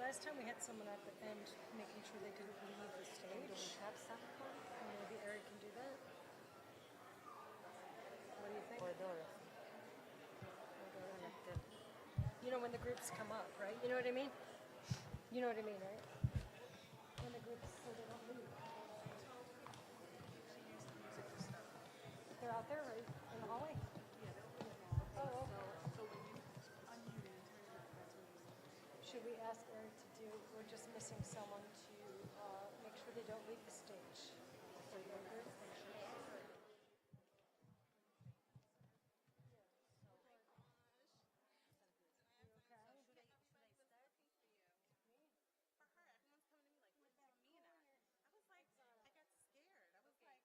last time we had someone at the end making sure they didn't leave the And do we stage. have someone? Maybe Eric can do that. What do you think? Or Doris? You know when the groups come up, right? You know what I mean? You know what I mean, right? When the groups so they don't leave. They're out there, right? In the hallway? Oh, okay. Should we ask Eric to do, we're just missing someone to make sure they don't leave the stage. For your group? There's one right out here. If you go out, go to the left, if you want, and you go around.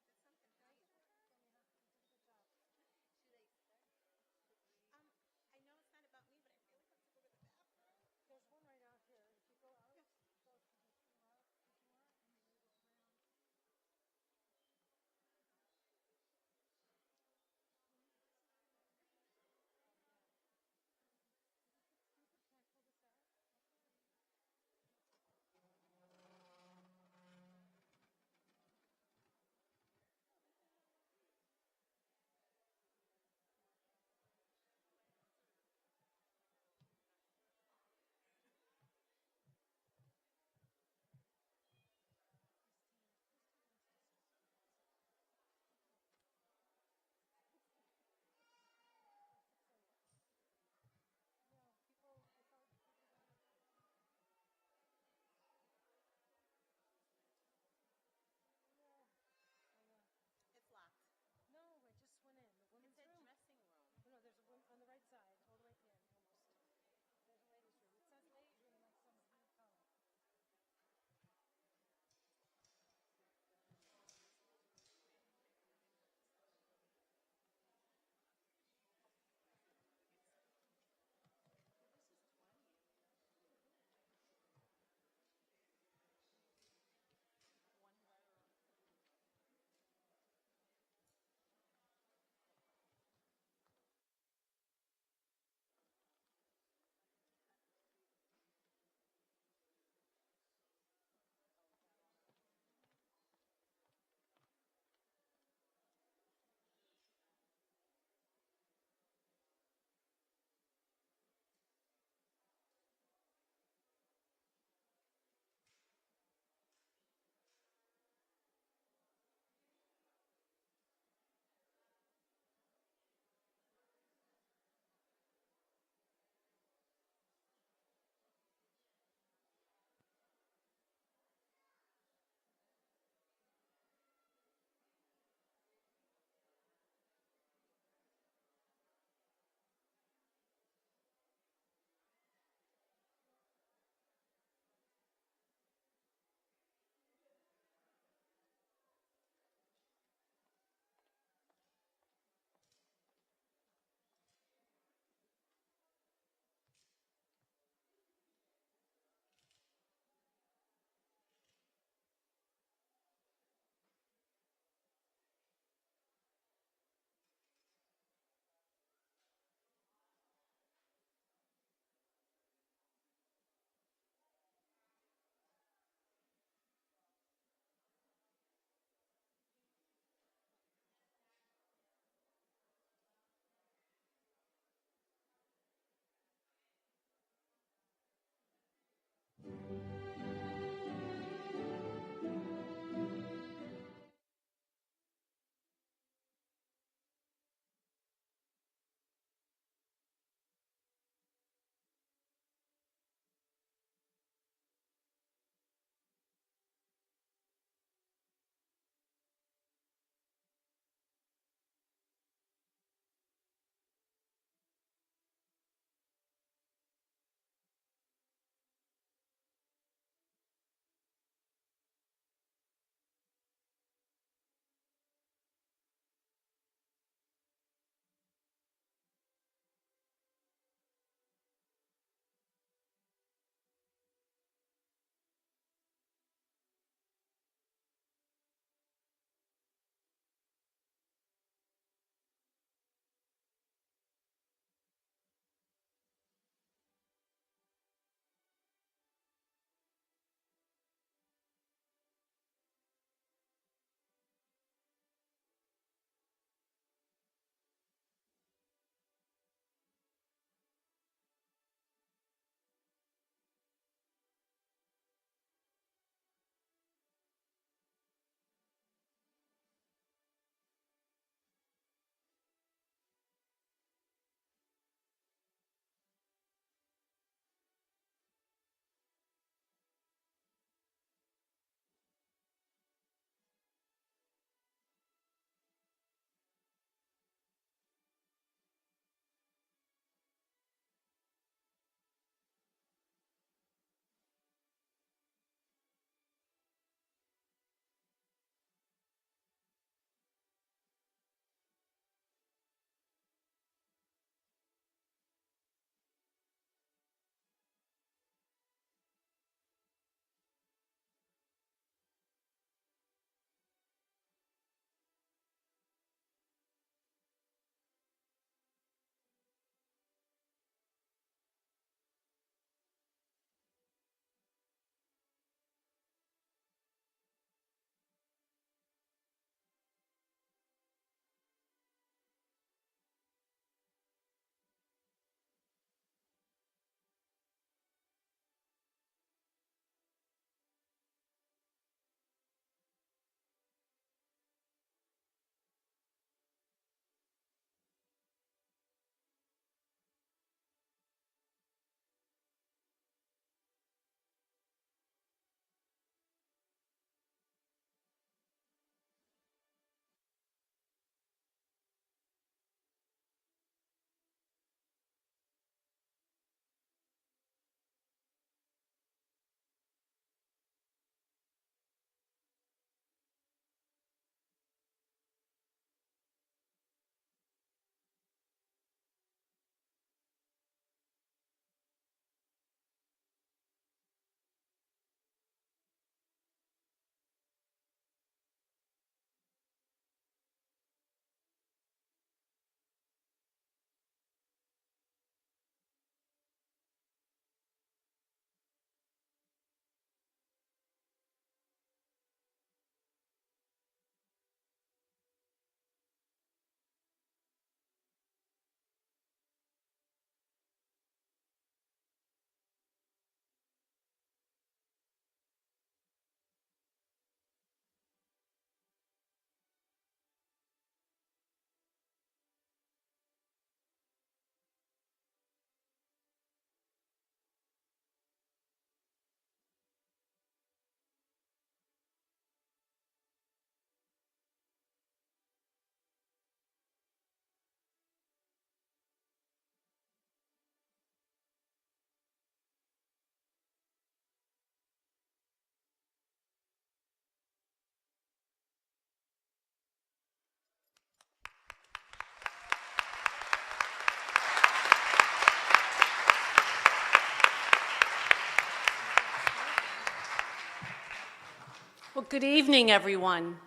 Good evening, everyone.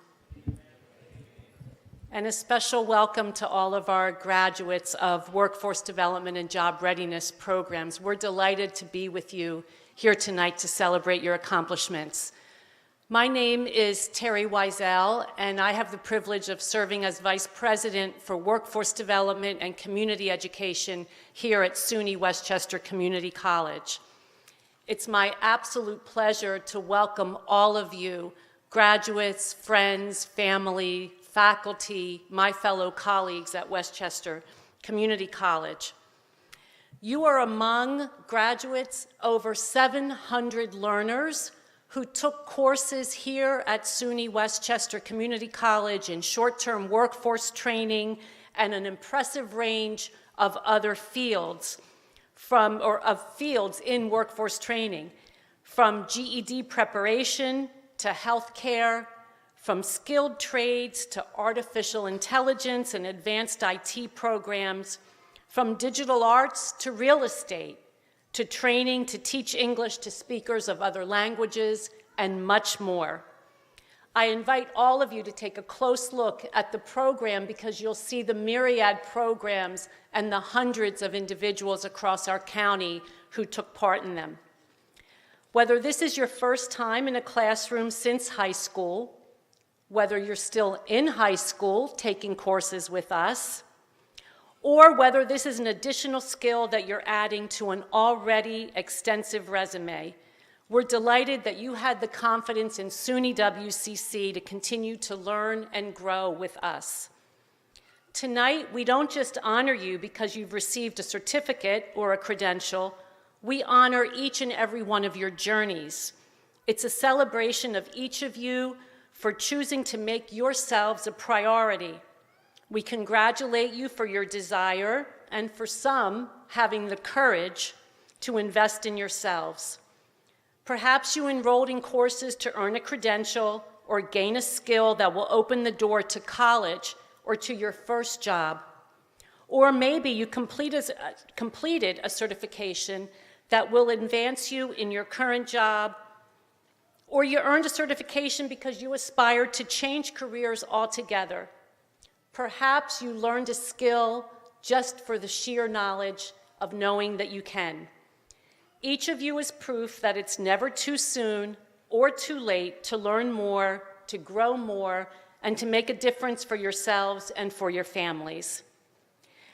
And a special welcome to all of our graduates of Workforce Development and Job Readiness programs. We're delighted to be with you here tonight to celebrate your accomplishments. My name is Terry Wiesel, and I have the privilege of serving as Vice President for Workforce Development and Community Education here at SUNY Westchester Community College. It's my absolute pleasure to welcome all of you, graduates, friends, family, faculty, my fellow colleagues at Westchester Community College. You are among graduates, over 700 learners who took courses here at SUNY Westchester Community College in short-term workforce training and an impressive range of other fields fields in workforce training, from GED preparation to healthcare, from skilled trades to artificial intelligence and advanced IT programs, from digital arts to real estate, to training to teach English to speakers of other languages, and much more. I invite all of you to take a close look at the program because you'll see the myriad programs and the hundreds of individuals across our county who took part in them. Whether this is your first time in a classroom since high school, whether you're still in high school taking courses with us, or whether this is an additional skill that you're adding to an already extensive resume, we're delighted that you had the confidence in SUNY WCC to continue to learn and grow with us. Tonight, we don't just honor you because you've received a certificate or a credential, we honor each and every one of your journeys. It's a celebration of each of you for choosing to make yourselves a priority. We congratulate you for your desire and for some having the courage to invest in yourselves. Perhaps you enrolled in courses to earn a credential or gain a skill that will open the door to college or to your first job. Or maybe you completed a certification that will advance you in your current job, or you earned a certification because you aspired to change careers altogether. Perhaps you learned a skill just for the sheer knowledge of knowing that you can. Each of you is proof that it's never too soon or too late to learn more, to grow more, and to make a difference for yourselves and for your families.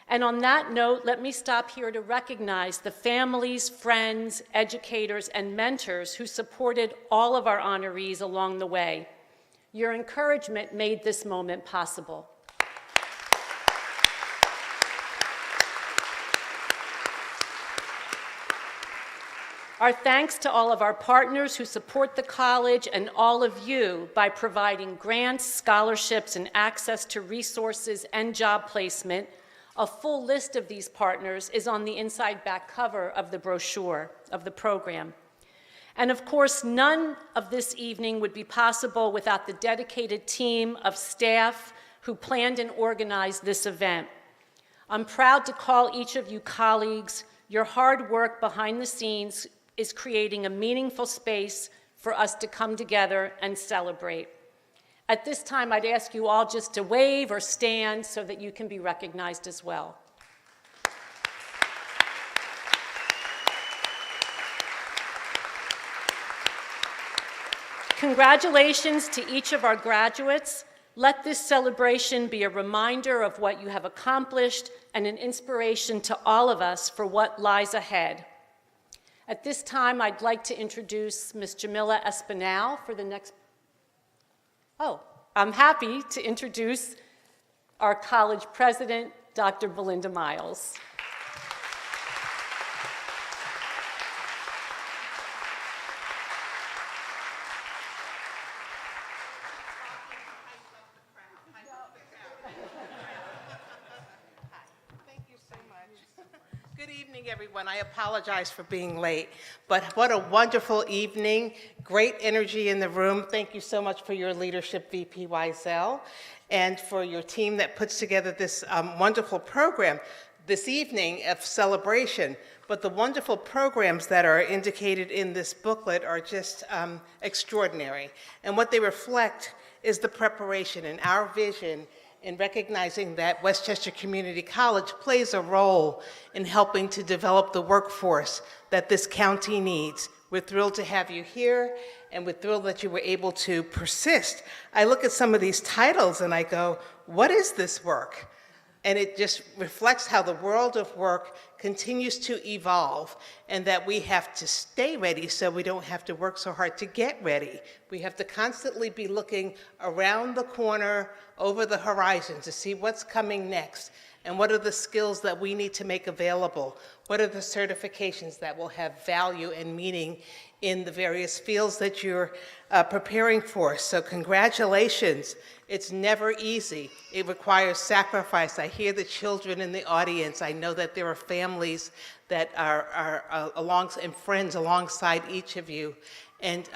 And on that note, let me stop here to recognize the families, friends, educators, and mentors who supported all of our honorees along the way. Your encouragement made this moment possible. Our thanks to all of our partners who support the college and all of you by providing grants, scholarships, and access to resources and job placement. A full list of these partners is on the inside back cover of the brochure of the program. And of course, none of this evening would be possible without the dedicated team of staff who planned and organized this event. I'm proud to call each of you colleagues. Your hard work behind the scenes is creating a meaningful space for us to come together and celebrate. At this time, I'd ask you all just to wave or stand so that you can be recognized as well. Congratulations to each of our graduates. Let this celebration be a reminder of what you have accomplished and an inspiration to all of us for what lies ahead. At this time, I'd like to introduce Ms. Jamila Espinal for the next. Oh, I'm happy to introduce our college president, Dr. Belinda Miles. Good evening, everyone. I apologize for being late, but what a wonderful evening. Great energy in the room. Thank you so much for your leadership, VP Wiesel, and for your team that puts together this wonderful program. this evening of celebration, but the wonderful programs that are indicated in this booklet are just extraordinary. And what they reflect is the preparation and our vision in recognizing that Westchester Community College plays a role in helping to develop the workforce that this county needs. We're thrilled to have you here, and we're thrilled that you were able to persist. I look at some of these titles and I go, what is this work? And it just reflects how the world of work continues to evolve, and that we have to stay ready so we don't have to work so hard to get ready. We have to constantly be looking around the corner, over the horizon, to see what's coming next, and what are the skills that we need to make available. What are the certifications that will have value and meaning in the various fields that you're preparing for. So congratulations. It's never easy. It requires sacrifice. I hear the children in the audience. I know that there are families that are and friends alongside each of you, and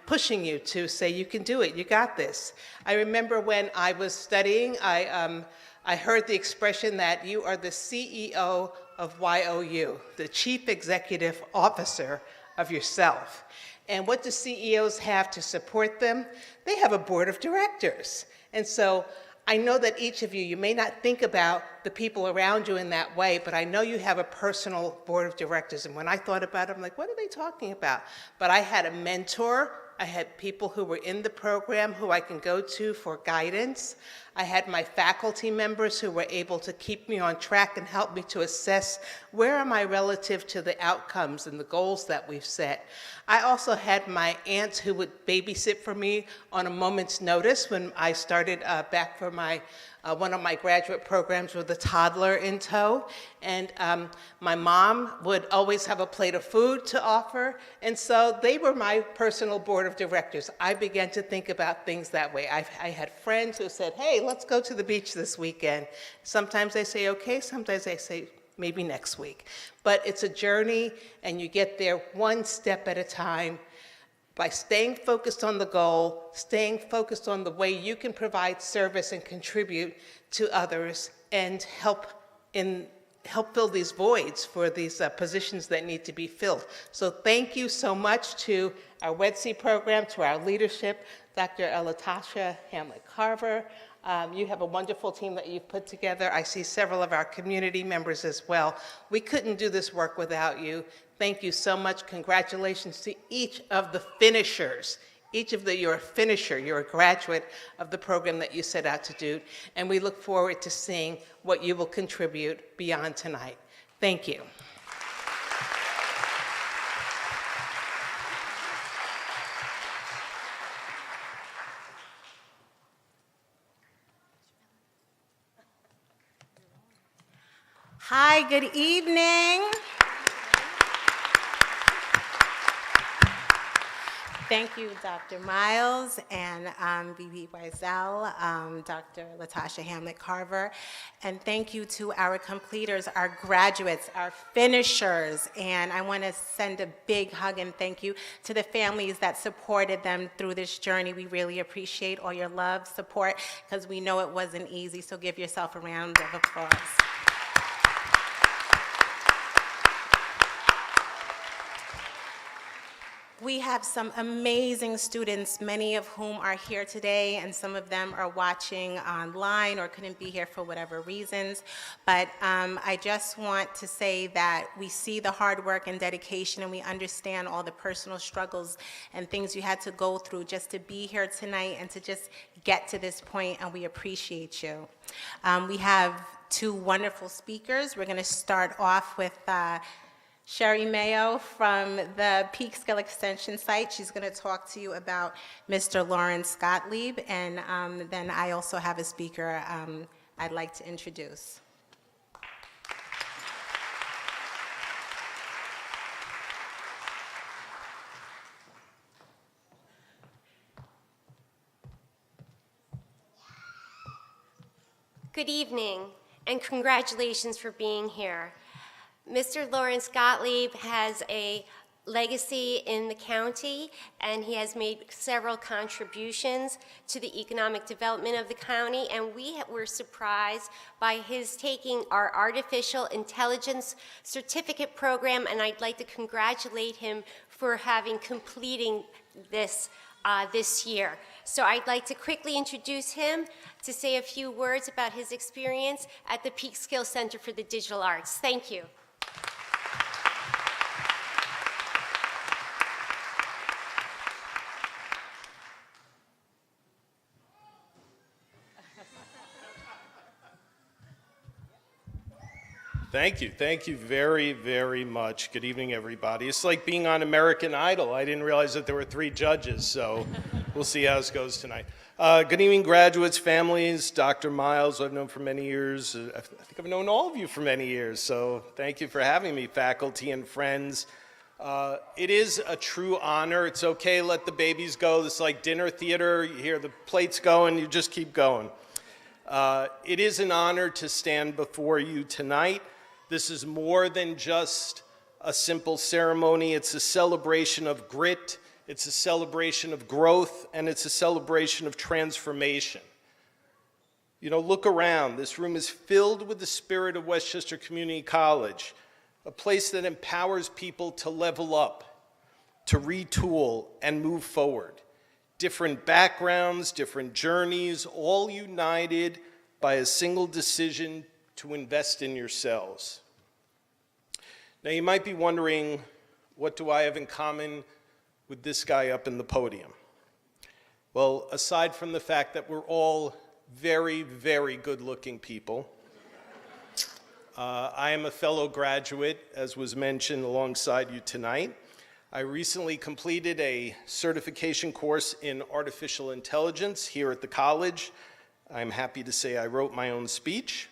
pushing you to say, you can do it, you got this. I remember when I was studying, I heard the expression that you are the CEO of YOU, the Chief Executive Officer of yourself. And what do CEOs have to support them? They have a board of directors. And so I know that each of you, you may not think about the people around you in that way, but I know you have a personal board of directors. And when I thought about it, I'm like, what are they talking about? But I had a mentor. I had people who were in the program who I can go to for guidance. I had my faculty members who were able to keep me on track and help me to assess where am I relative to the outcomes and the goals that we've set. I also had my aunts who would babysit for me on a moment's notice when I started back for my one of my graduate programs with a toddler in tow. And my mom would always have a plate of food to offer. And so they were my personal board of directors. I began to think about things that way. I had friends who said, hey, let's go to the beach this weekend. Sometimes I say, okay, sometimes I say, maybe next week. But it's a journey, and you get there one step at a time by staying focused on the goal, staying focused on the way you can provide service and contribute to others, and help fill these voids for these positions that need to be filled. So thank you so much to our WDCE program, to our leadership, Dr. Latasha Hamlet-Carver. You have a wonderful team that you've put together. I see several of our community members as well. We couldn't do this work without you. Thank you so much. Congratulations to each of the finishers. You're a finisher, you're a graduate of the program that you set out to do, and we look forward to seeing what you will contribute beyond tonight. Thank you. Hi, good evening. Thank you, Dr. Miles and VP Wiesel, Dr. Latasha Hamlet-Carver, and thank you to our completers, our graduates, our finishers, and I want to send a big hug and thank you to the families that supported them through this journey. We really appreciate all your love, support, because we know it wasn't easy, so give yourself a round of applause. We have some amazing students, many of whom are here today, and some of them are watching online or couldn't be here for whatever reasons. But I just want to say that we see the hard work and dedication, and we understand all the personal struggles and things you had to go through just to be here tonight and to just get to this point, and we appreciate you. We have two wonderful speakers. We're going to start off with Sherry Mayo from the Peekskill Extension site. She's going to talk to you about Mr. Lawrence Gottlieb, and then I also have a speaker I'd like to introduce. Good evening, and congratulations for being here. Mr. Lawrence Gottlieb has a legacy in the county, and he has made several contributions to the economic development of the county, and we were surprised by his taking our artificial intelligence certificate program, and I'd like to congratulate him for having completing this this year. So I'd like to quickly introduce him to say a few words about his experience at the Peak Skills Center for the Digital Arts. Thank you. Thank you. Thank you very, very much. Good evening, everybody. It's like being on American Idol. I didn't realize that there were 3 judges, so we'll see how this goes tonight. Good evening, graduates, families, Dr. Miles, who I've known for many years. I think I've known all of you for many years, so thank you for having me, faculty and friends. It is a true honor. It's okay, let the babies go. It's like dinner theater. You hear the plates going, you just keep going. It is an honor to stand before you tonight. This is more than just a simple ceremony. It's a celebration of grit, it's a celebration of growth, and it's a celebration of transformation. You know, look around. This room is filled with the spirit of Westchester Community College, a place that empowers people to level up, to retool, and move forward. Different backgrounds, different journeys, all united by a single decision to invest in yourselves. Now you might be wondering, what do I have in common with this guy up in the podium? Well, aside from the fact that we're all very, very good-looking people, I am a fellow graduate, as was mentioned alongside you tonight. I recently completed a certification course in artificial intelligence here at the college. I'm happy to say I wrote my own speech.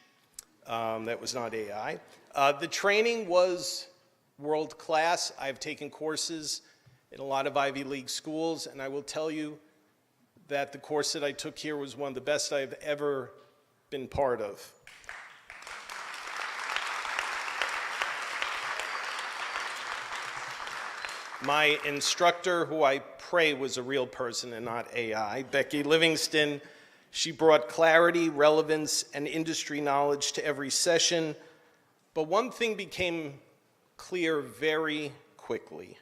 That was not AI. The training was world-class. I've taken courses in a lot of Ivy League schools, and I will tell you that the course that I took here was one of the best I've ever been part of. My instructor, who I pray was a real person and not AI, Becky Livingston, she brought clarity, relevance, and industry knowledge to every session. But one thing became clear very quickly.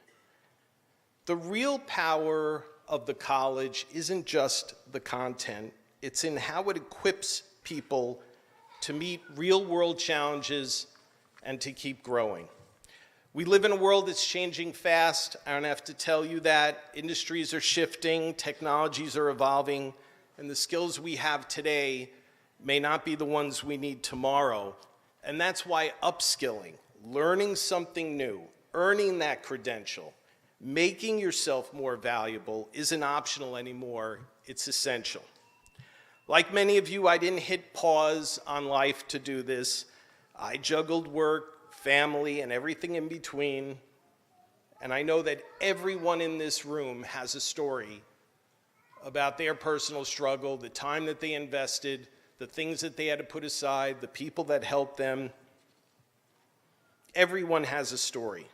The real power of the college isn't just the content, it's in how it equips people to meet real-world challenges and to keep growing. We live in a world that's changing fast. I don't have to tell you that. Industries are shifting, technologies are evolving, and the skills we have today may not be the ones we need tomorrow. And that's why upskilling, learning something new, earning that credential, making yourself more valuable isn't optional anymore, it's essential. Like many of you, I didn't hit pause on life to do this. I juggled work, family, and everything in between. And I know that everyone in this room has a story about their personal struggle, the time that they invested, the things that they had to put aside, the people that helped them. Everyone has a story.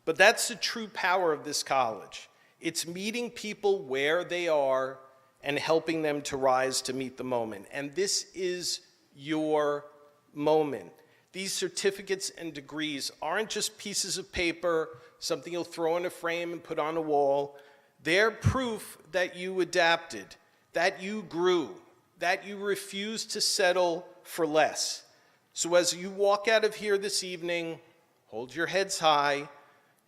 But that's the true power of this college. It's meeting people where they are and helping them to rise to meet the moment. And this is your moment. These certificates and degrees aren't just pieces of paper, something you'll throw in a frame and put on a wall. They're proof that you adapted, that you grew, that you refused to settle for less. So as you walk out of here this evening, hold your heads high.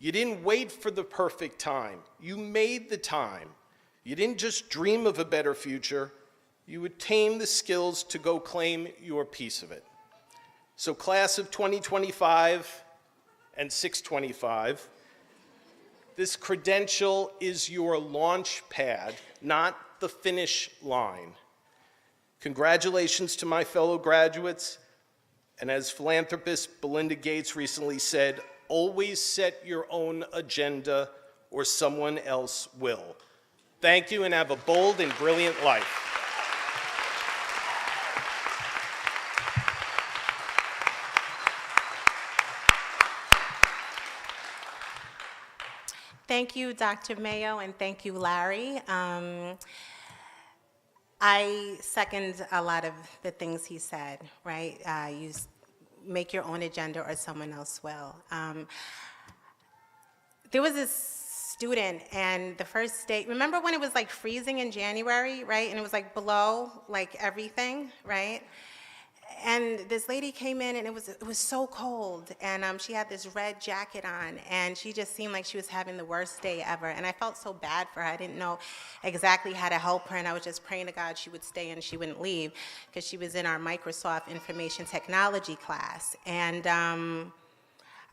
You didn't wait for the perfect time. You made the time. You didn't just dream of a better future. You attained the skills to go claim your piece of it. So class of 2025 and 625, this credential is your launch pad, not the finish line. Congratulations to my fellow graduates. And as philanthropist Belinda Gates recently said, always set your own agenda or someone else will. Thank you and have a bold and brilliant life. Thank you, Dr. Mayo, and thank you, Larry. I second a lot of the things he said, right? Make your own agenda or someone else will. There was this student, and the first day, remember when it was like freezing in January, right? And it was like below, like everything, right? And this lady came in, and it was so cold, and she had this red jacket on, and she just seemed like she was having the worst day ever, and I felt so bad for her. I didn't know exactly how to help her, and I was just praying to God she would stay and she wouldn't leave, because she was in our Microsoft Information Technology class, and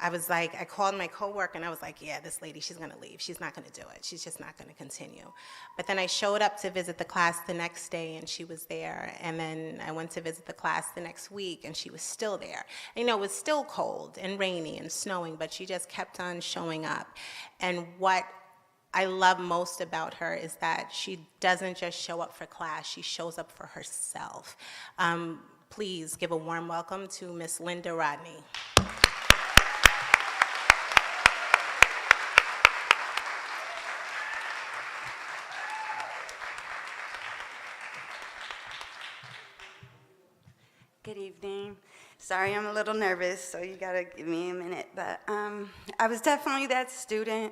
I called my coworker, and I was like, yeah, this lady, she's gonna leave. She's not gonna do it. She's just not gonna continue. But then I showed up to visit the class the next day, and she was there. And then I went to visit the class the next week, and she was still there. And, it was still cold and rainy and snowing, but she just kept on showing up. And what I love most about her is that she doesn't just show up for class, she shows up for herself. Please give a warm welcome to Miss Linda Rodney. Good evening. Sorry, I'm a little nervous, so you gotta give me a minute. But I was definitely that student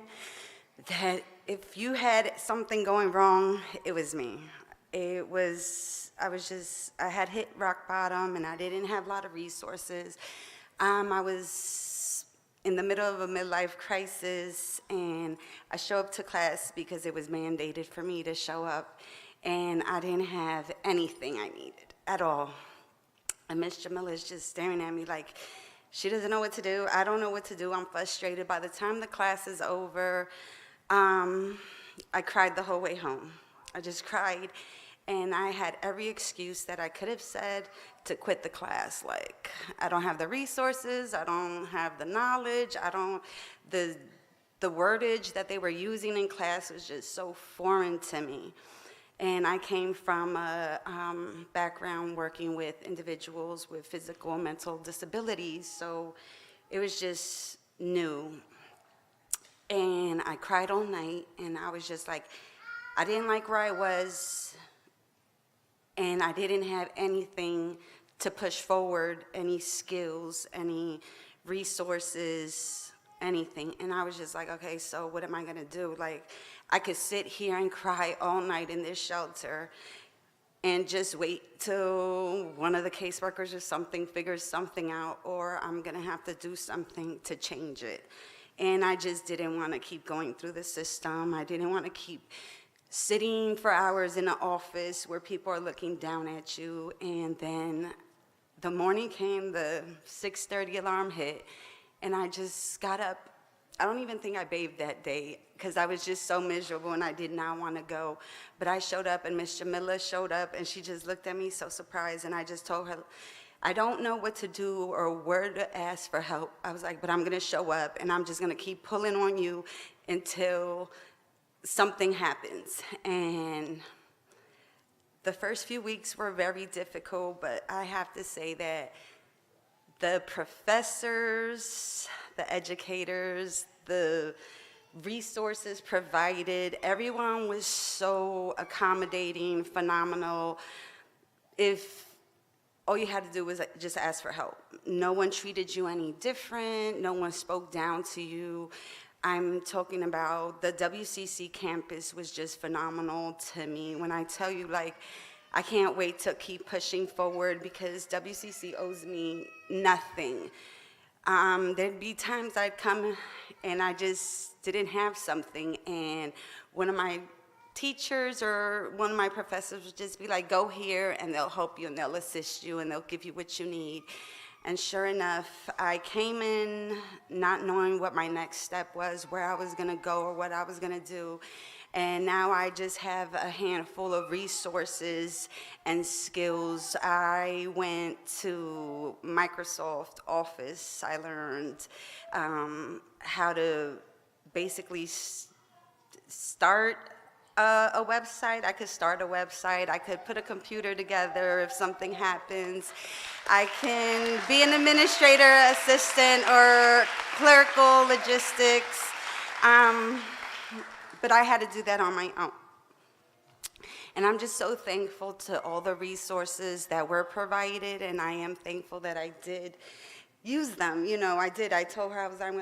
that if you had something going wrong, it was me. I had hit rock bottom, and I didn't have a lot of resources. I was in the middle of a midlife crisis, and I show up to class because it was mandated for me to show up, and I didn't have anything I needed at all. And Miss Jamila's just staring at me like she doesn't know what to do. I don't know what to do. I'm frustrated. By the time the class is over, I cried the whole way home. I just cried, and I had every excuse that I could have said to quit the class. Like, I don't have the resources, I don't have the knowledge, the wordage that they were using in class was just so foreign to me. And I came from a background working with individuals with physical and mental disabilities, so it was just new. And I cried all night, and I was just like, I didn't like where I was, and I didn't have anything to push forward, any skills, any resources, anything. And I was just like, okay, so what am I gonna do? Like, I could sit here and cry all night in this shelter and just wait till one of the caseworkers or something figures something out, or I'm gonna have to do something to change it. And I just didn't wanna keep going through the system. I didn't wanna keep sitting for hours in an office where people are looking down at you. And then the morning came, the 6:30 alarm hit, and I just got up. I don't even think I bathed that day because I was just so miserable and I did not want to go. But I showed up, and Miss Jamila showed up, and she just looked at me so surprised, and I just told her, I don't know what to do or where to ask for help. I was like, but I'm going to show up, and I'm just going to keep pulling on you until something happens. And the first few weeks were very difficult, but I have to say that the professors, the educators, the resources provided, everyone was so accommodating, phenomenal. If all you had to do was just ask for help. No one treated you any different. No one spoke down to you. I'm talking about the WCC campus was just phenomenal to me. When I tell you, like, I can't wait to keep pushing forward because WCC owes me nothing. There'd be times I'd come and I just didn't have something, and one of my teachers or one of my professors would just be like, go here and they'll help you and they'll assist you and they'll give you what you need. And sure enough, I came in not knowing what my next step was, where I was gonna go or what I was gonna do. And now I just have a handful of resources and skills. I went to Microsoft Office. I learned how to basically start a website. I could start a website. I could put a computer together if something happens. I can be an administrator, assistant, or clerical logistics. but I had to do that on my own. And I'm just so thankful to all the resources that were provided, and I am thankful that I did use them. You know, I did. I told her I'm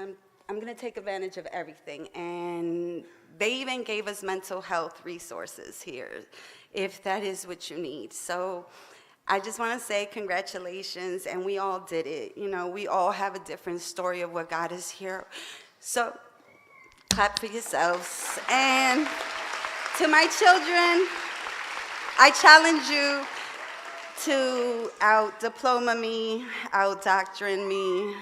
going to take advantage of everything. And they even gave us mental health resources here, if that is what you need. So I just want to say congratulations, and we all did it. You know, we all have a different story of what God is here. So clap for yourselves. And to my children, I challenge you to out-diploma me, out-doctrine me,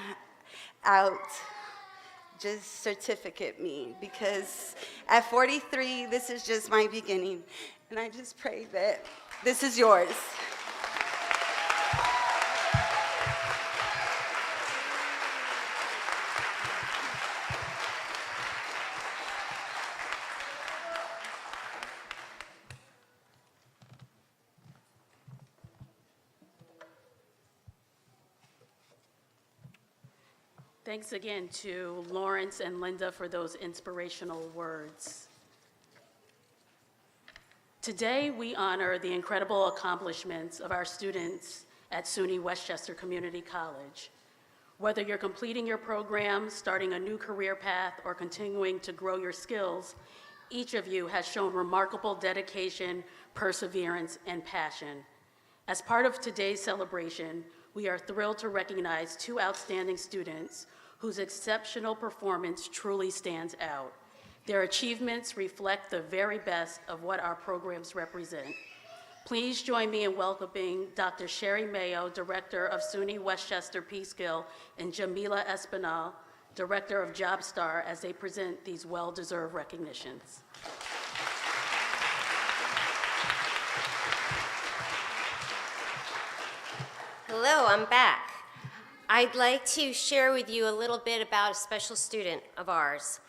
just certificate me, because at 43, this is just my beginning. And I just pray that this is yours. Thanks again to Lawrence and Linda for those inspirational words. Today, we honor the incredible accomplishments of our students at SUNY Westchester Community College. Whether you're completing your program, starting a new career path, or continuing to grow your skills, each of you has shown remarkable dedication, perseverance, and passion. As part of today's celebration, we are thrilled to recognize two outstanding students whose exceptional performance truly stands out. Their achievements reflect the very best of what our programs represent. Please join me in welcoming Dr. Sherry Mayo, Director of SUNY Westchester Peekskill, and Jamila Espinal, Director of JobStar, as they present these well-deserved recognitions. Hello, I'm back. I'd like to share with you a little bit about a special student of ours.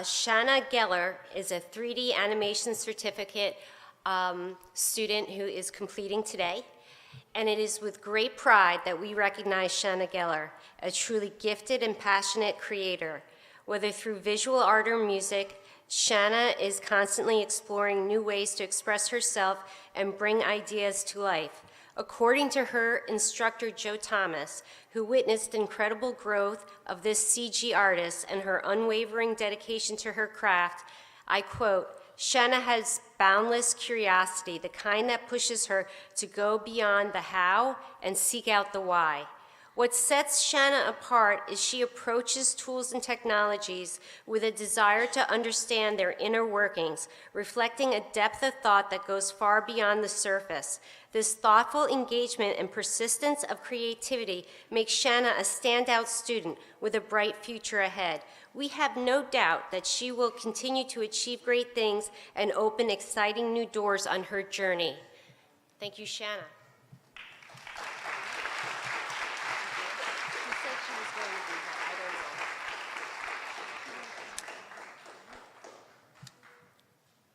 Shanna Geller is a 3D animation certificate student who is completing today. And it is with great pride that we recognize Shanna Geller, a truly gifted and passionate creator. Whether through visual art or music, Shanna is constantly exploring new ways to express herself and bring ideas to life. According to her instructor, Joe Thomas, who witnessed incredible growth of this CG artist and her unwavering dedication to her craft, I quote, "Shanna has boundless curiosity, the kind that pushes her to go beyond the how and seek out the why. What sets Shanna apart is she approaches tools and technologies with a desire to understand their inner workings, reflecting a depth of thought that goes far beyond the surface. This thoughtful engagement and persistence of creativity makes Shanna a standout student with a bright future ahead. We have no doubt that she will continue to achieve great things and open exciting new doors on her journey." Thank you, Shanna.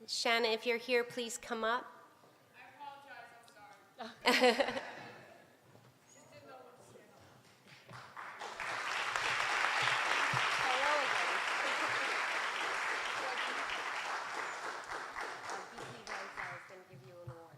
Shanna, if you're here, please come up. I apologize, I'm sorry. Just didn't know what to say. Hello again. BC Vanzai is going to give you an award.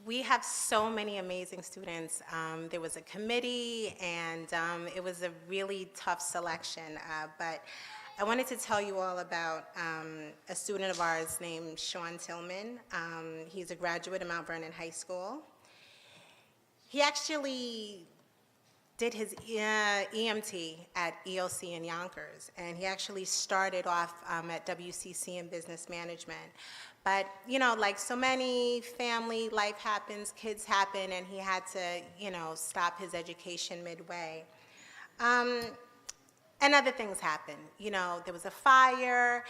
We have so many amazing students. There was a committee, and it was a really tough selection. But I wanted to tell you all about a student of ours named Sean Tillman. He's a graduate of Mount Vernon High School. He actually did his EMT at EOC in Yonkers, and he actually started off at WCC in business management. But, you know, like so many family, life happens, kids happen, and he had to, you know, stop his education midway. And other things happened. You know, there was a fire,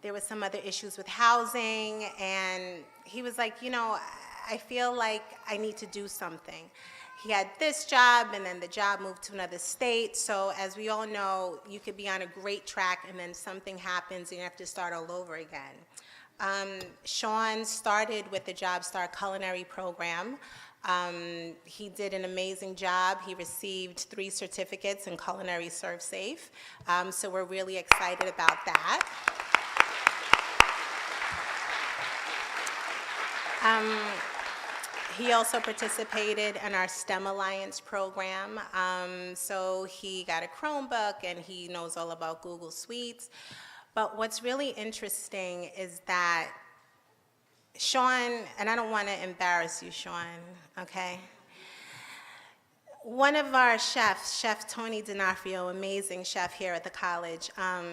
there was some other issues with housing, and he was like, you know, I feel like I need to do something. He had this job, and then the job moved to another state. So as we all know, you could be on a great track, and then something happens, and you have to start all over again. Sean started with the JobStar culinary program. He did an amazing job. He received 3 certificates in culinary serve safe. So we're really excited about that. He also participated in our STEM Alliance program. So he got a Chromebook, and he knows all about Google Suites. But what's really interesting is that Sean, and I don't want to embarrass you, Sean, okay? One of our chefs, Chef Tony D'Onofrio, amazing chef here at the college,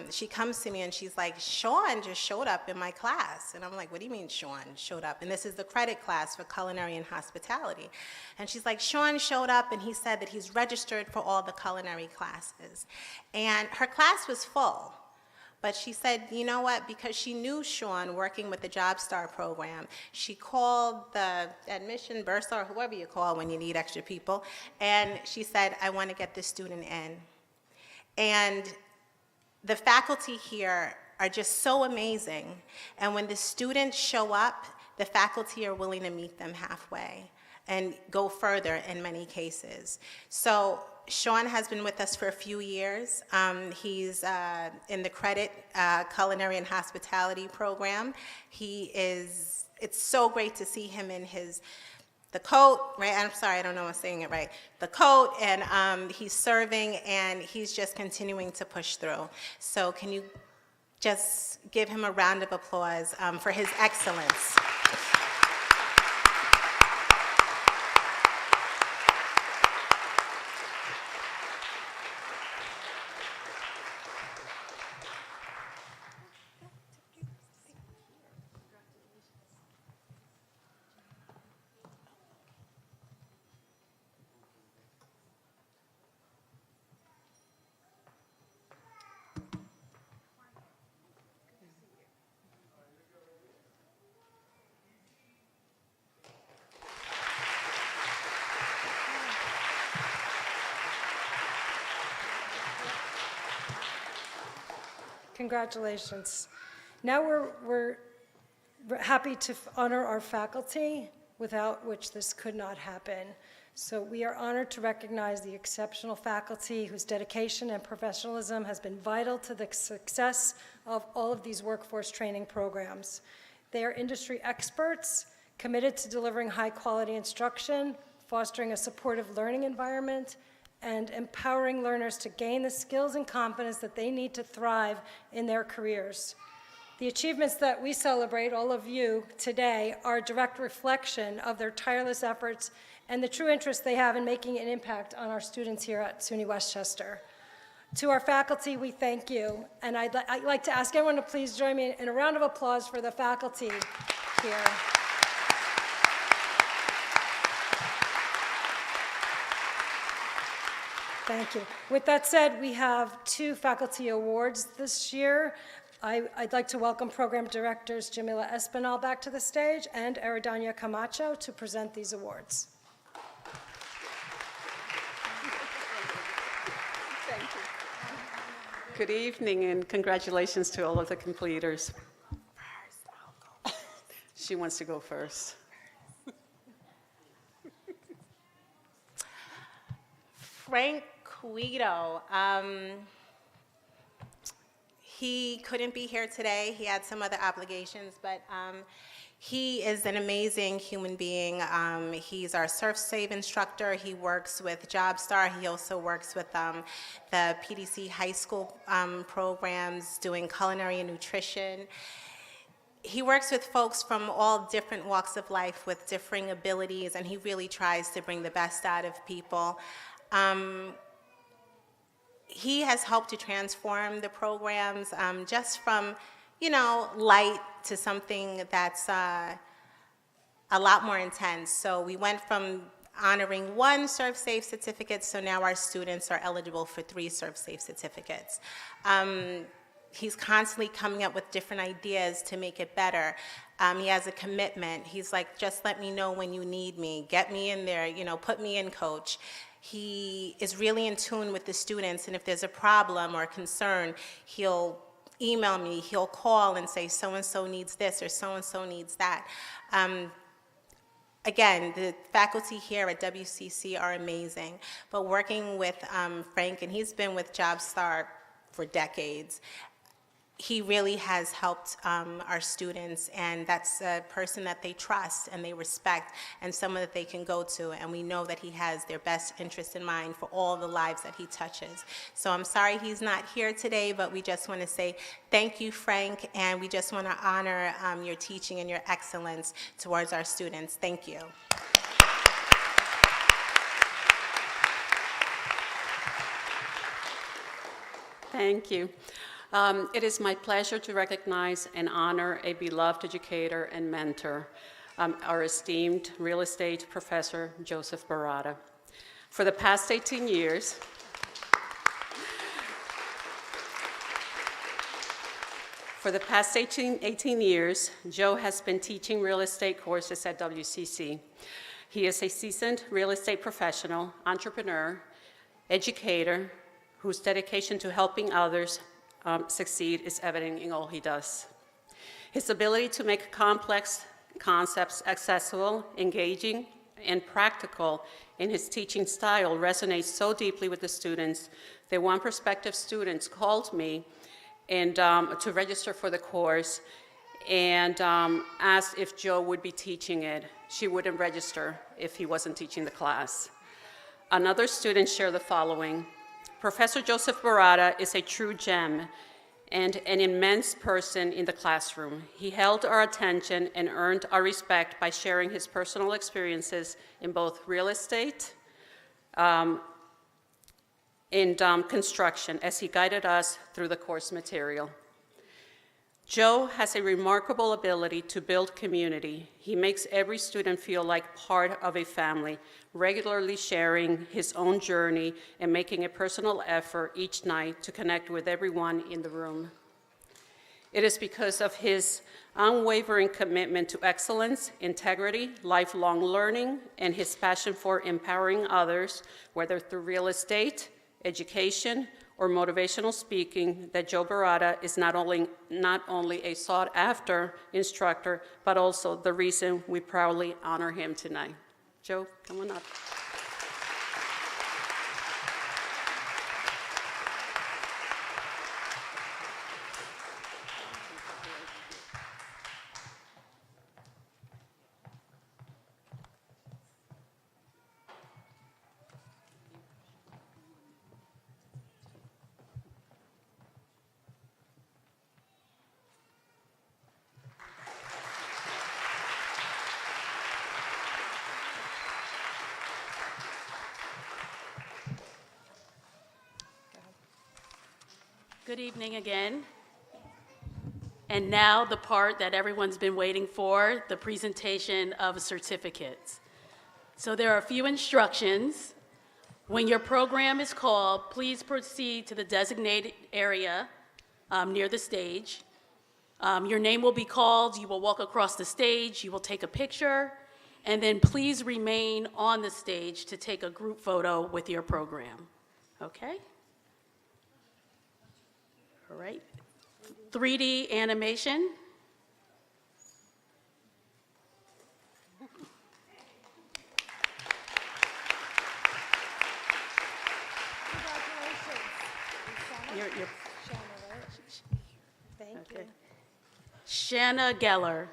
she comes to me and she's like, Sean just showed up in my class. And I'm like, what do you mean Sean showed up? And this is the credit class for culinary and hospitality. And she's like, Sean showed up and he said that he's registered for all the culinary classes. And her class was full. But she said, you know what, because she knew Sean working with the JobStar program, she called the admission bursar, or whoever you call when you need extra people, and she said, I want to get this student in. And the faculty here are just so amazing. And when the students show up, the faculty are willing to meet them halfway and go further in many cases. So Sean has been with us for a few years. He's in the credit culinary and hospitality program. It's so great to see him in the coat, right? I'm sorry, I don't know if I'm saying it right. The coat, and he's serving, and he's just continuing to push through. So can you just give him a round of applause for his excellence? Congratulations. Now we're happy to honor our faculty, without which this could not happen. So we are honored to recognize the exceptional faculty whose dedication and professionalism has been vital to the success of all of these workforce training programs. They are industry experts, committed to delivering high-quality instruction, fostering a supportive learning environment, and empowering learners to gain the skills and confidence that they need to thrive in their careers. The achievements that we celebrate, all of you, today, are a direct reflection of their tireless efforts and the true interest they have in making an impact on our students here at SUNY Westchester. To our faculty, we thank you, and I'd like to ask everyone to please join me in a round of applause for the faculty here. Thank you. With that said, we have 2 faculty awards this year. I'd like to welcome program directors Jamila Espinal back to the stage and Eridania Camacho to present these awards. Thank you. Good evening and congratulations to all of the completers. She wants to go first. Frank Guido, he couldn't be here today. He had some other obligations, but he is an amazing human being. He's our surf save instructor. He works with JobStar. He also works with the PDC high school programs doing culinary and nutrition. He works with folks from all different walks of life with differing abilities, and he really tries to bring the best out of people. He has helped to transform the programs just from, light to something that's a lot more intense. So we went from honoring 1 Serve Safe certificate, so now our students are eligible for 3 Serve Safe certificates. he's constantly coming up with different ideas to make it better. He has a commitment. He's like, just let me know when you need me. Get me in there, you know, put me in, coach. He is really in tune with the students, and if there's a problem or a concern, he'll email me, he'll call and say, so-and-so needs this or so-and-so needs that. Again, the faculty here at WCC are amazing, but working with Frank, and he's been with JobStart for decades, he really has helped our students, and that's a person that they trust and they respect, and someone that they can go to, and we know that he has their best interest in mind for all the lives that he touches. So I'm sorry he's not here today, but we just want to say thank you, Frank, and we just want to honor your teaching and your excellence towards our students. Thank you. Thank you. It is my pleasure to recognize and honor a beloved educator and mentor, our esteemed real estate professor, Joseph Barada. For the past 18 years, Joe has been teaching real estate courses at WCC. He is a seasoned real estate professional, entrepreneur, educator, whose dedication to helping others succeed is evident in all he does. His ability to make complex concepts accessible, engaging, and practical in his teaching style resonates so deeply with the students that one prospective student called me and to register for the course and asked if Joe would be teaching it. She wouldn't register if he wasn't teaching the class. Another student shared the following: Professor Joseph Barada is a true gem and an immense person in the classroom. He held our attention and earned our respect by sharing his personal experiences in both real estate and construction as he guided us through the course material. Joe has a remarkable ability to build community. He makes every student feel like part of a family, regularly sharing his own journey and making a personal effort each night to connect with everyone in the room. It is because of his unwavering commitment to excellence, integrity, lifelong learning, and his passion for empowering others, whether through real estate, education, or motivational speaking, that Joe Barada is not only a sought-after instructor, but also the reason we proudly honor him tonight. Joe, come on up. Good evening again. And now the part that everyone's been waiting for, the presentation of certificates. So there are a few instructions. When your program is called, please proceed to the designated area near the stage. Your name will be called, you will walk across the stage, you will take a picture, and then please remain on the stage to take a group photo with your program. Okay? All right, 3D animation. Congratulations. Shanna, right? Thank you. Shanna Geller.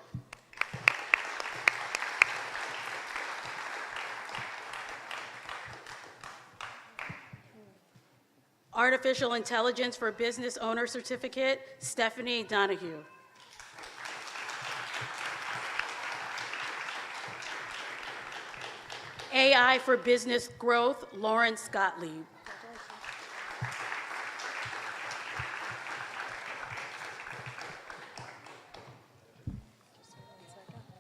Artificial Intelligence for Business Owner Certificate, Stephanie Donahue. AI for Business Growth, Lawrence Gottlieb.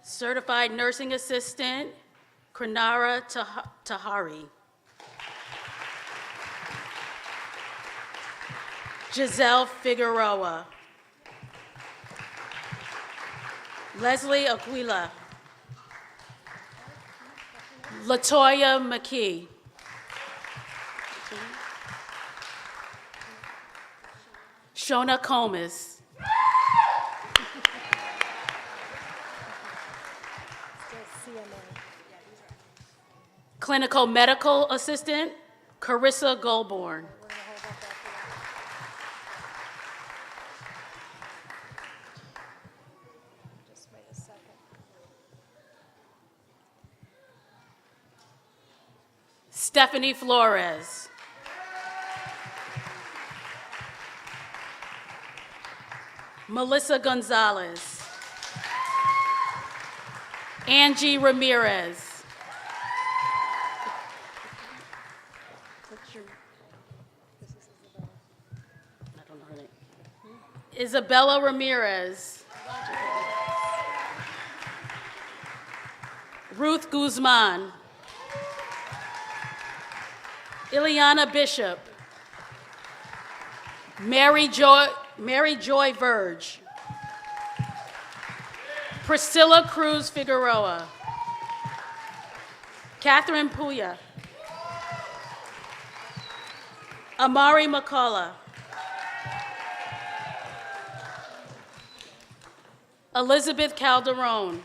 Certified Nursing Assistant, Kranara Tahari. Giselle Figueroa. Leslie Aquila. Latoya McKee. Shona Comas. Clinical Medical Assistant, Carissa Goldborn. Stephanie Flores. Melissa Gonzalez. Angie Ramirez. I don't know her name. Isabella Ramirez. Ruth Guzman. Ileana Bishop. Mary Joy Verge. Priscilla Cruz Figueroa. Catherine Puya. Amari McCullough. Elizabeth Calderon.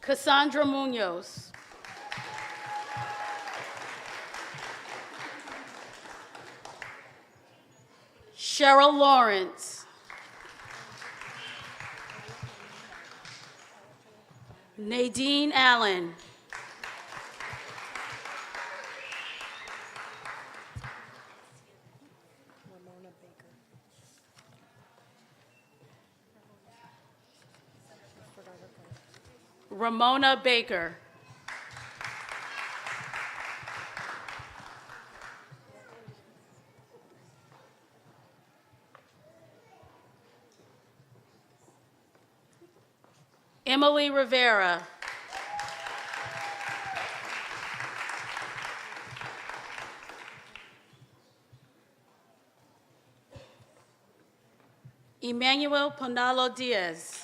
Cassandra Munoz. Cheryl Lawrence. Nadine Allen. Ramona Baker. Emily Rivera. Emmanuel Ponalo Diaz.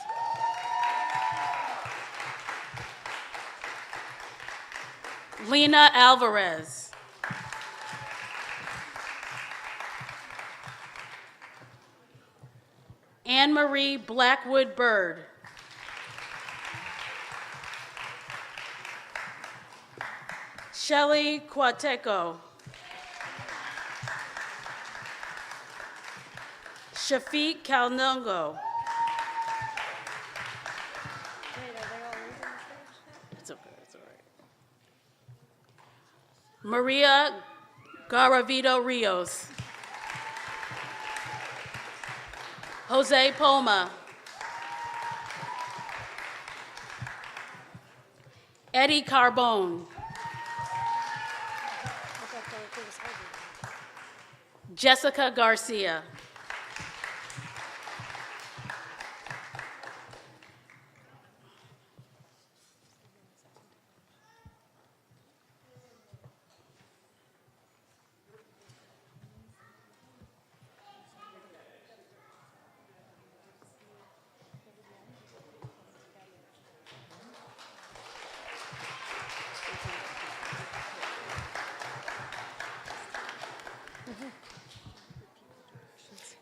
Lena Alvarez. Anne Marie Blackwood Bird. Shelley Quateco. Shafiq Kalnungo. It's okay, it's all right. Maria Garavito Rios. Jose Poma. Eddie Carbone. Jessica Garcia.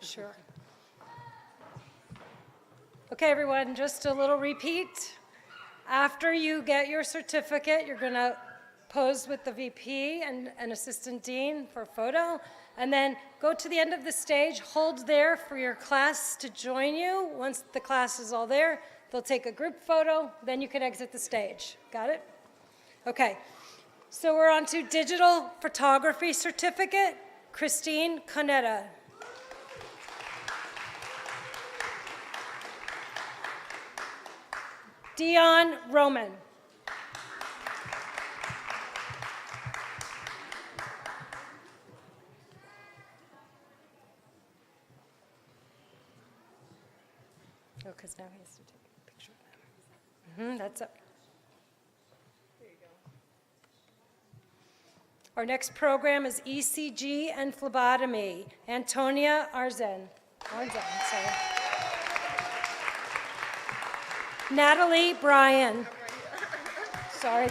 Sure. Okay, everyone, just a little repeat. After you get your certificate, you're going to pose with the VP and Assistant Dean for a photo, and then go to the end of the stage, hold there for your class to join you. Once the class is all there, they'll take a group photo, then you can exit the stage. Got it? Okay, so we're on to digital photography certificate, Christine Conetta. Dion Roman. Oh, because now he has to take a picture of them. That's up. Our next program is ECG and phlebotomy. Antonia Arzen. Sorry. Natalie Bryan. Sorry.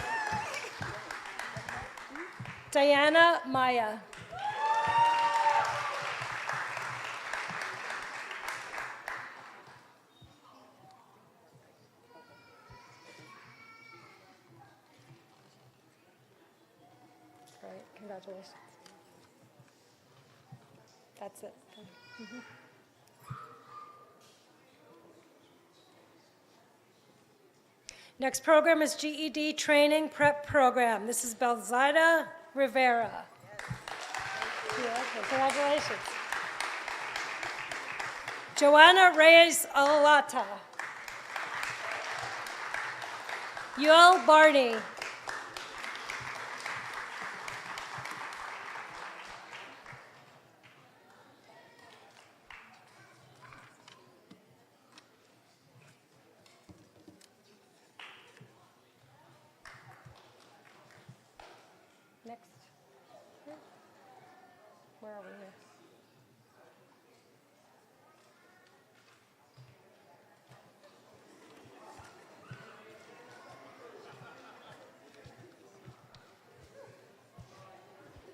Diana Maya. Right, congratulations. That's it. Next program is GED Training Prep Program. This is Belzaida Rivera. Yeah, okay, congratulations. Joanna Reyes Alata. Yoel Barney. Next. Where are we here?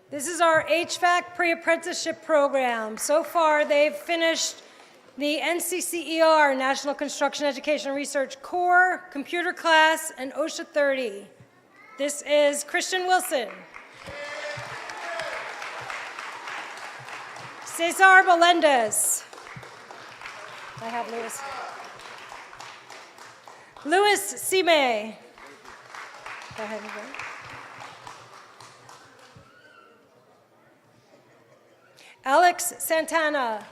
This is our HVAC pre-apprenticeship program. So far, they've finished the NCCER, National Construction Education Research Core, computer class, and OSHA 30. This is Christian Wilson. Cesar Melendez. I have Louis. Louis Sime. Go ahead and go. Alex Santana.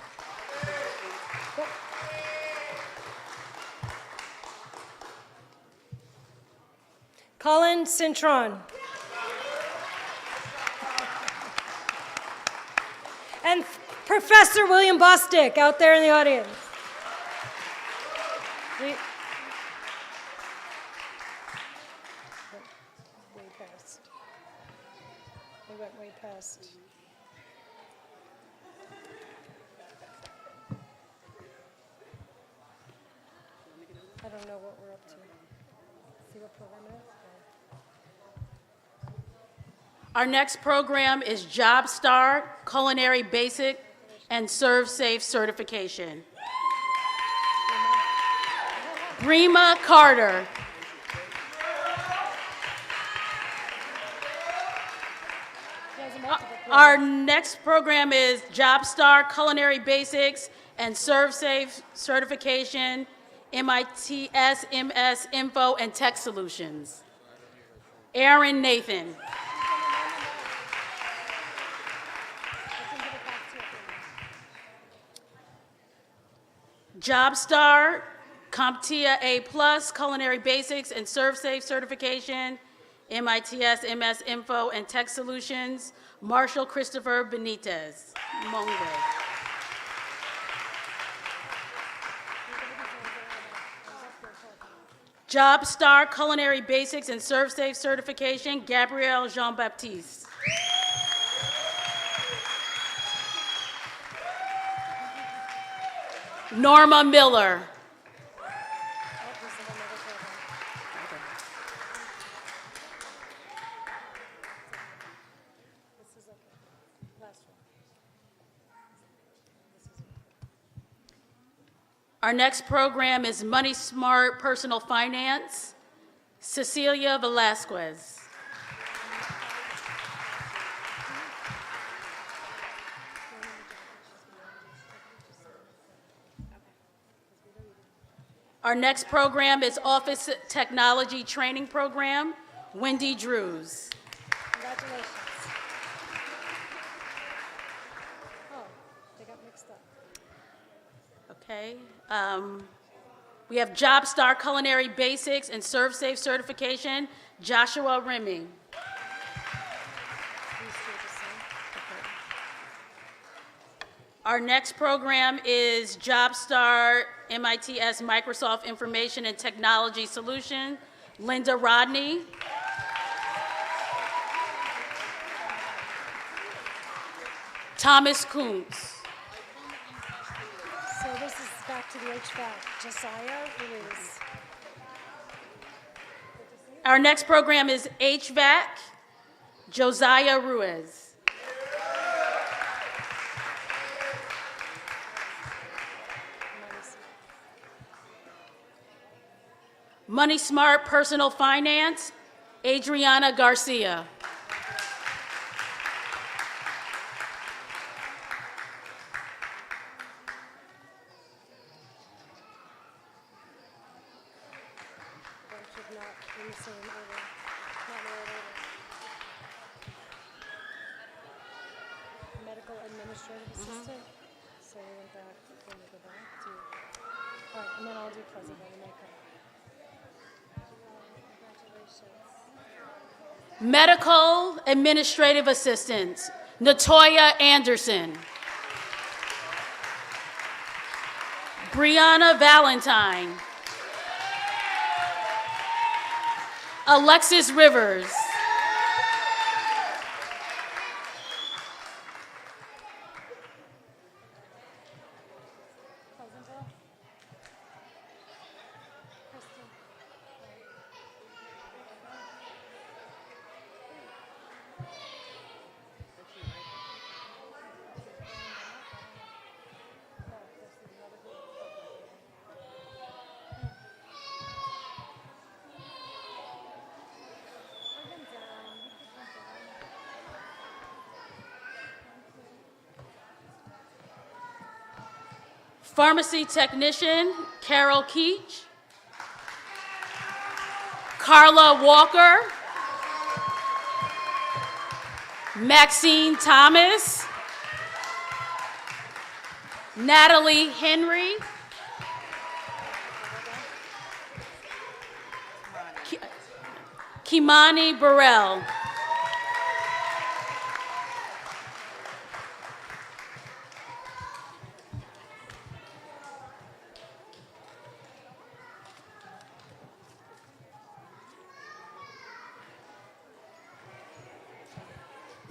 Colin Cintron. And Professor William Bostick out there in the audience. Way past. We went way past. I don't know what we're up to. See what program it is? Our next program is Job Star Culinary Basic and Serve Safe Certification. Rima Carter. Our next program is Job Star Culinary Basics and Serve Safe Certification, MITS, MS, Info, and Tech Solutions. Aaron Nathan. Job Star, CompTIA A+, Culinary Basics and Serve Safe Certification, MITS, MS Info, and Tech Solutions, Marshall Christopher Benitez, Mongo. Job Star, Culinary Basics and Serve Safe Certification, Gabrielle Jean-Baptiste. Norma Miller. Our next program is Money Smart Personal Finance, Cecilia Velasquez. Our next program is Office Technology Training Program, Wendy Drews. Congratulations. Oh, they got mixed up. Okay. We have Job Star Culinary Basics and Serve Safe Certification, Joshua Rimming. Our next program is JobStar MITS Microsoft Information and Technology Solution, Linda Rodney. Thomas Kuntz. So this is back to the HVAC. Josiah Ruiz. Our next program is HVAC, Josiah Ruiz. Money Smart Personal Finance, Adriana Garcia. Medical administrative assistant. So we went back, then we go back to, all right, and then I'll do Pleasantville and make Congratulations. Medical Administrative Assistant, Natoya Anderson. Brianna Valentine. Alexis Rivers. Pharmacy Technician, Carol Keach. Carla Walker. Maxine Thomas. Natalie Henry. Kimani Burrell.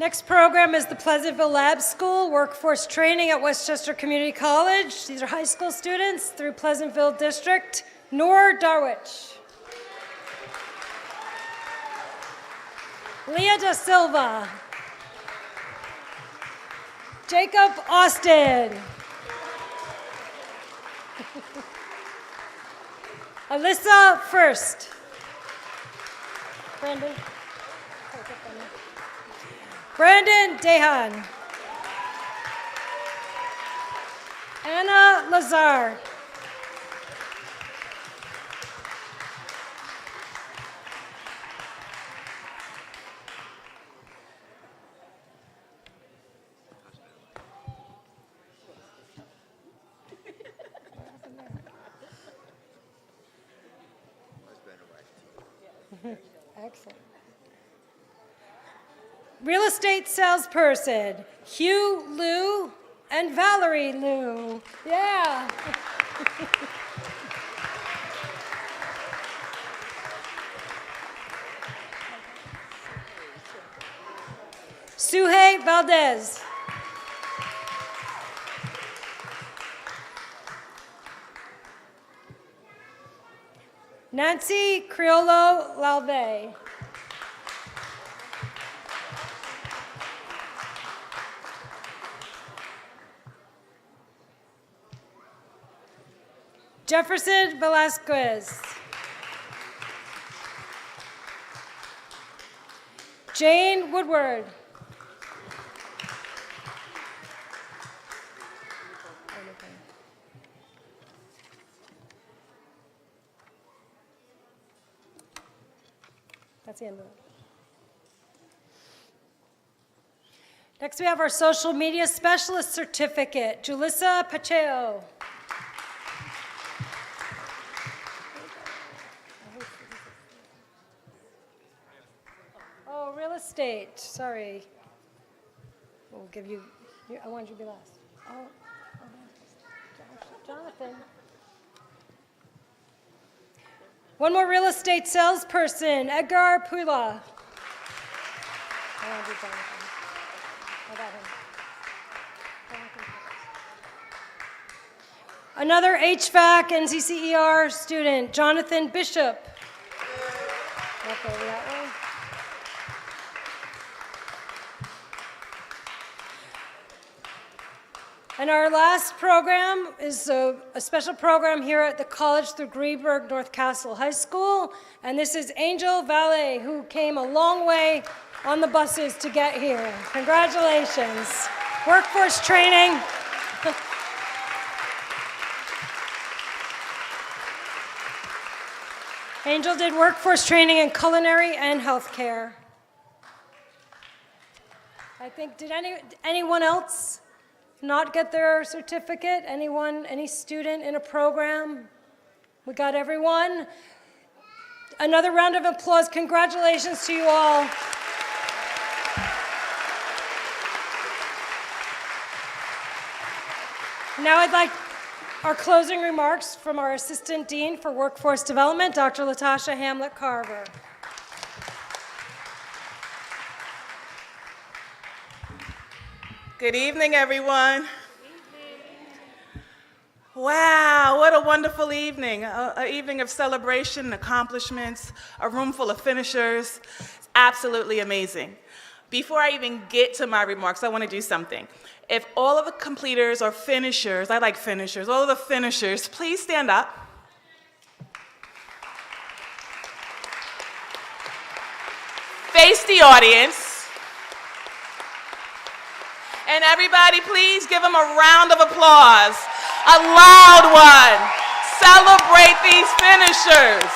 Next program is the Pleasantville Lab School Workforce Training at Westchester Community College. These are high school students through Pleasantville District. Noor Darwich. Leah Da Silva. Jacob Austin. Alyssa First. Brandon. Brandon Dehan. Anna Lazar. Excellent. Real estate salesperson, Hugh Liu and Valerie Liu. Yeah. Suhey Valdez. Nancy Criollo Lalve. Jefferson Velasquez. Jane Woodward. That's the end of it. Next, we have our social media specialist certificate, Julissa Pacheco. Oh, real estate, sorry. We'll give you, I wanted you to be last. Oh. Jonathan. One more real estate salesperson, Edgar Pula. I want to do Jonathan. I got him. Jonathan. Another HVAC and CCER student, Jonathan Bishop. Walk over that way. And our last program is a special program here at the college through Greenberg North Castle High School. And this is Angel Valet, who came a long way on the buses to get here. Congratulations. Workforce training. Angel did workforce training in culinary and healthcare. I think, did anyone else not get their certificate? Anyone, any student in a program? We got everyone. Another round of applause. Congratulations to you all. Now I'd like our closing remarks from our Assistant Dean for Workforce Development, Dr. Latasha Hamlet-Carver. Good evening, everyone. Wow, what a wonderful evening. An evening of celebration, accomplishments, a room full of finishers. It's absolutely amazing. Before I even get to my remarks, I want to do something. If all of the completers or finishers, I like finishers, all of the finishers, please stand up. Face the audience. And everybody, please give them a round of applause. A loud one. Celebrate these finishers.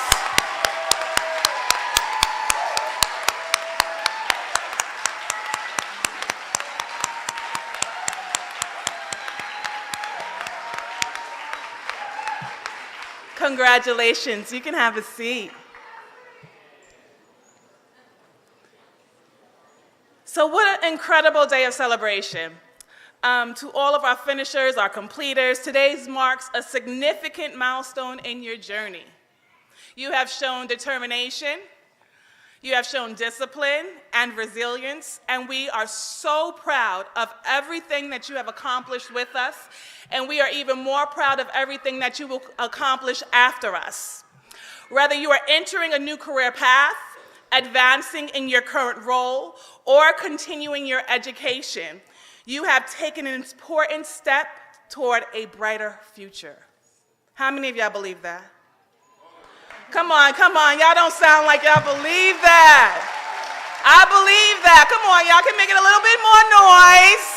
Congratulations. You can have a seat. So what an incredible day of celebration. To all of our finishers, our completers, today marks a significant milestone in your journey. You have shown determination, you have shown discipline and resilience, and we are so proud of everything that you have accomplished with us, and we are even more proud of everything that you will accomplish after us. Whether you are entering a new career path, advancing in your current role, or continuing your education, you have taken an important step toward a brighter future. How many of y'all believe that? Come on, y'all don't sound like y'all believe that. I believe that. Come on, y'all can make it a little bit more noise.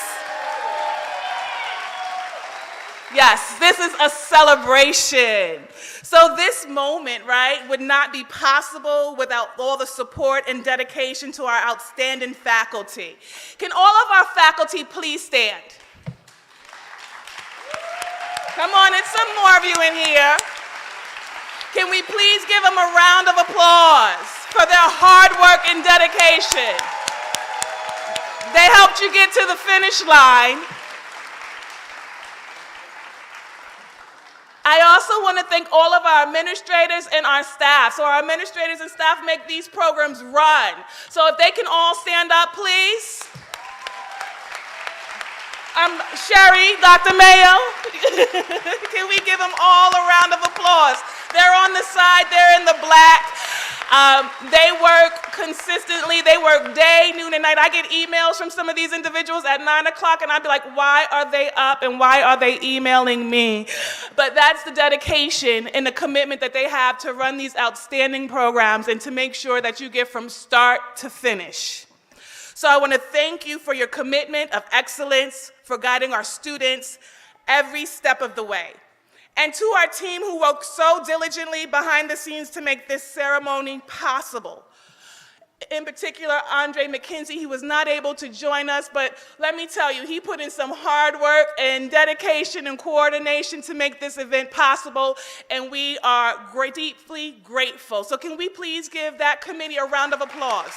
Yes, this is a celebration. So this moment, right, would not be possible without all the support and dedication to our outstanding faculty. Can all of our faculty please stand? Come on, it's some more of you in here. Can we please give them a round of applause for their hard work and dedication? They helped you get to the finish line. I also want to thank all of our administrators and our staff. So our administrators and staff make these programs run. So if they can all stand up, please. Sherry, Dr. Mayo, can we give them all a round of applause? They're on the side, they're in the black. They work consistently. They work day, noon, and night. I get emails from some of these individuals at 9 o'clock, and I'd be like, why are they up and why are they emailing me? But that's the dedication and the commitment that they have to run these outstanding programs and to make sure that you get from start to finish. So I want to thank you for your commitment of excellence, for guiding our students every step of the way. And to our team who worked so diligently behind the scenes to make this ceremony possible. In particular, Andre McKenzie, he was not able to join us, but let me tell you, he put in some hard work and dedication and coordination to make this event possible, and we are deeply grateful. So can we please give that committee a round of applause?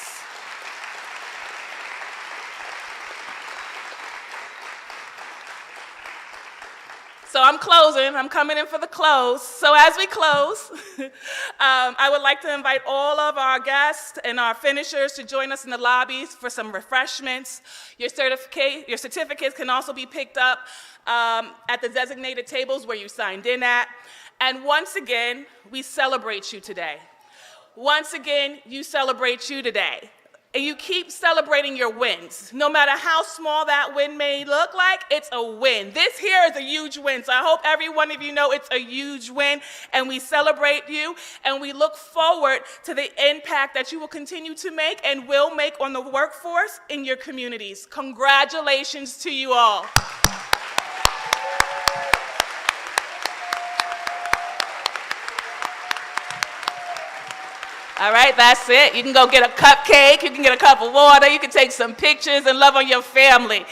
So So I'm closing. I'm coming in for the close. So as we close, I would like to invite all of our guests and our finishers to join us in the lobbies for some refreshments. Your certificates can also be picked up at the designated tables where you signed in at. And once again, we celebrate you today. Once again, you celebrate you today. And you keep celebrating your wins. No matter how small that win may look like, it's a win. This here is a huge win. So I hope every one of you know it's a huge win. And we celebrate you. And we look forward to the impact that you will continue to make and will make on the workforce in your communities. Congratulations to you all. All right, that's it. You can go get a cupcake, you can get a cup of water, you can take some pictures and love on your family.